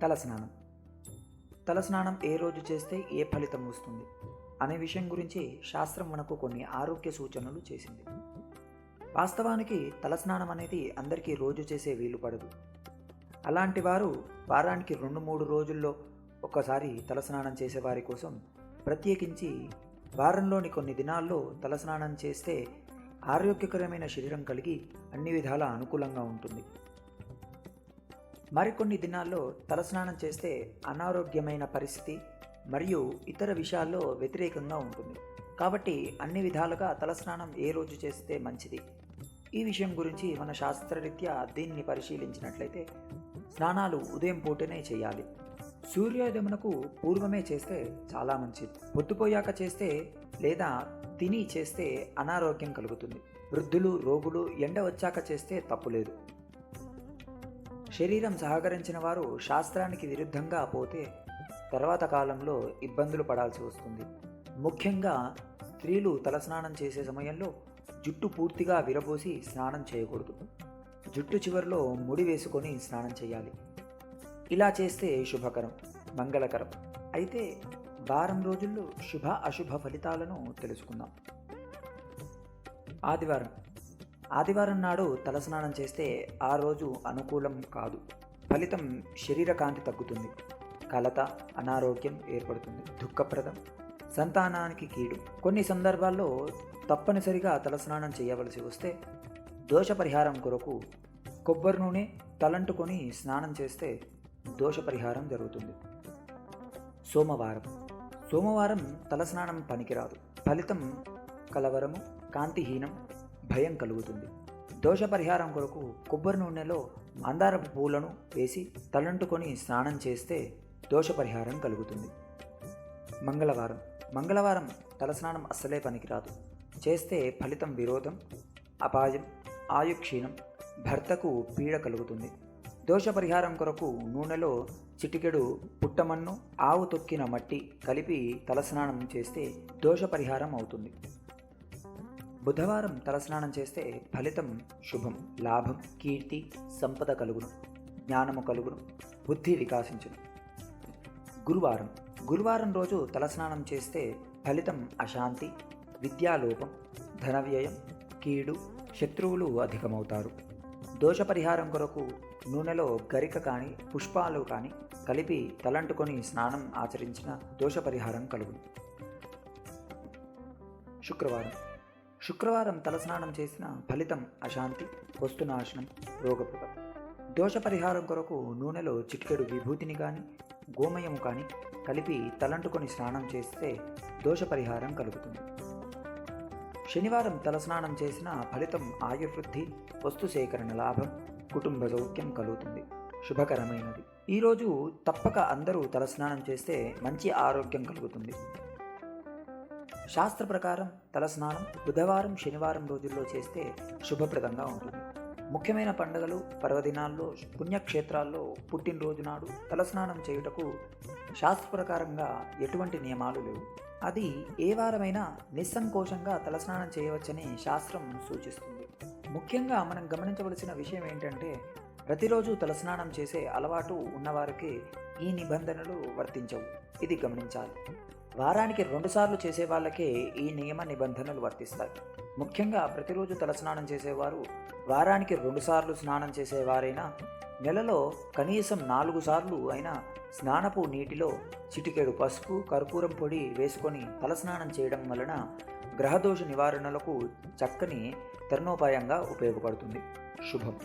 తలస్నానం. తలస్నానం ఏ రోజు చేస్తే ఏ ఫలితం వస్తుంది అనే విషయం గురించి శాస్త్రం మనకు కొన్ని ఆరోగ్య సూచనలు చేసింది. వాస్తవానికి తలస్నానం అనేది అందరికీ రోజు చేసే వీలు పడదు. అలాంటి వారు వారానికి 2-3 రోజుల్లో ఒకసారి తలస్నానం చేసేవారి కోసం ప్రత్యేకించి వారంలోని కొన్ని దినాల్లో తలస్నానం చేస్తే ఆరోగ్యకరమైన శరీరం కలిగి అన్ని విధాల అనుకూలంగా ఉంటుంది. మరికొన్ని దినాల్లో తలస్నానం చేస్తే అనారోగ్యమైన పరిస్థితి మరియు ఇతర విషయాల్లో వ్యతిరేకంగా ఉంటుంది. కాబట్టి అన్ని విధాలుగా తలస్నానం ఏ రోజు చేస్తే మంచిది, ఈ విషయం గురించి మన శాస్త్రరీత్యా దీన్ని పరిశీలించినట్లయితే స్నానాలు ఉదయం పూటనే చేయాలి. సూర్యోదయమునకు పూర్వమే చేస్తే చాలా మంచిది. పొద్దుపోయాక చేస్తే లేదా తిని చేస్తే అనారోగ్యం కలుగుతుంది. వృద్ధులు, రోగులు ఎండ వచ్చాక చేస్తే తప్పులేదు. శరీరం సహకరించిన వారు శాస్త్రానికి విరుద్ధంగా పోతే తర్వాత కాలంలో ఇబ్బందులు పడాల్సి వస్తుంది. ముఖ్యంగా స్త్రీలు తలస్నానం చేసే సమయంలో జుట్టు పూర్తిగా విరబోసి స్నానం చేయకూడదు. జుట్టు చివరిలో ముడి వేసుకొని స్నానం చేయాలి. ఇలా చేస్తే శుభకరం, మంగళకరం. అయితే వారం రోజుల్లో శుభ అశుభ ఫలితాలను తెలుసుకుందాం. ఆదివారం నాడు తలస్నానం చేస్తే ఆ రోజు అనుకూలం కాదు. ఫలితం శరీర కాంతి తగ్గుతుంది, కలత, అనారోగ్యం ఏర్పడుతుంది, దుఃఖప్రదం, సంతానానికి కీడు. కొన్ని సందర్భాల్లో తప్పనిసరిగా తలస్నానం చేయవలసి వస్తే దోష పరిహారం కొరకు కొబ్బరి నూనె తలంటుకొని స్నానం చేస్తే దోష పరిహారం జరుగుతుంది. సోమవారం తలస్నానం పనికిరాదు. ఫలితం కలవరము, కాంతిహీనం, భయం కలుగుతుంది. దోష పరిహారం కొరకు కొబ్బరి నూనెలో మందారపు పూలను వేసి తలంటుకొని స్నానం చేస్తే దోష పరిహారం కలుగుతుంది. మంగళవారం తలస్నానం అస్సలే పనికిరాదు. చేస్తే ఫలితం విరోధం, అపాయం, ఆయుక్షీణం, భర్తకు పీడ కలుగుతుంది. దోష పరిహారం కొరకు నూనెలో చిటికెడు పుట్టమన్ను, ఆవు తొక్కిన మట్టి కలిపి తలస్నానం చేస్తే దోష పరిహారం అవుతుంది. బుధవారం తలస్నానం చేస్తే ఫలితం శుభం, లాభం, కీర్తి, సంపద కలుగును, జ్ఞానము కలుగును, బుద్ధి వికాసించును. గురువారం రోజు తలస్నానం చేస్తే ఫలితం అశాంతి, విద్యాలోపం, ధన వ్యయం, కీడు, శత్రువులు అధికమవుతారు. దోష పరిహారం కొరకు నూనెలో గరిక కానీ పుష్పాలు కానీ కలిపి తలంటుకొని స్నానం ఆచరించిన దోష పరిహారం కలుగును. శుక్రవారం తలస్నానం చేసిన ఫలితం అశాంతి, వస్తునాశనం, రోగప్రద. దోష పరిహారం కొరకు నూనెలో చిటికెడు విభూతిని కానీ గోమయము కానీ కలిపి తలంటుకొని స్నానం చేస్తే దోష పరిహారం కలుగుతుంది. శనివారం తలస్నానం చేసిన ఫలితం ఆయుర్వృద్ధి, వస్తు సేకరణ లాభం, కుటుంబ సౌఖ్యం కలుగుతుంది, శుభకరమైనది. ఈరోజు తప్పక అందరూ తలస్నానం చేస్తే మంచి ఆరోగ్యం కలుగుతుంది. శాస్త్ర ప్రకారం తలస్నానం బుధవారం, శనివారం రోజుల్లో చేస్తే శుభప్రదంగా ఉంటుంది. ముఖ్యమైన పండుగలు, పర్వదినాల్లో, పుణ్యక్షేత్రాల్లో, పుట్టినరోజు నాడు తలస్నానం చేయుటకు శాస్త్ర ప్రకారంగా ఎటువంటి నియమాలు లేవు. అది ఏ వారమైనా నిస్సంకోచంగా తలస్నానం చేయవచ్చని శాస్త్రం సూచిస్తుంది. ముఖ్యంగా మనం గమనించవలసిన విషయం ఏంటంటే ప్రతిరోజు తలస్నానం చేసే అలవాటు ఉన్నవారికి ఈ నిబంధనలు వర్తించవు. ఇది గమనించాలి. వారానికి 2 సార్లు చేసే వాళ్ళకే ఈ నియమ నిబంధనలు వర్తిస్తాయి. ముఖ్యంగా ప్రతిరోజు తలస్నానం చేసేవారు వారానికి 2 సార్లు స్నానం చేసేవారైనా నెలలో కనీసం 4 సార్లు అయినా స్నానపు నీటిలో చిటికెడు పసుపు, కర్పూరం పొడి వేసుకొని తలస్నానం చేయడం వలన గ్రహదోష నివారణలకు చక్కని తరుణోపాయంగా ఉపయోగపడుతుంది. శుభం.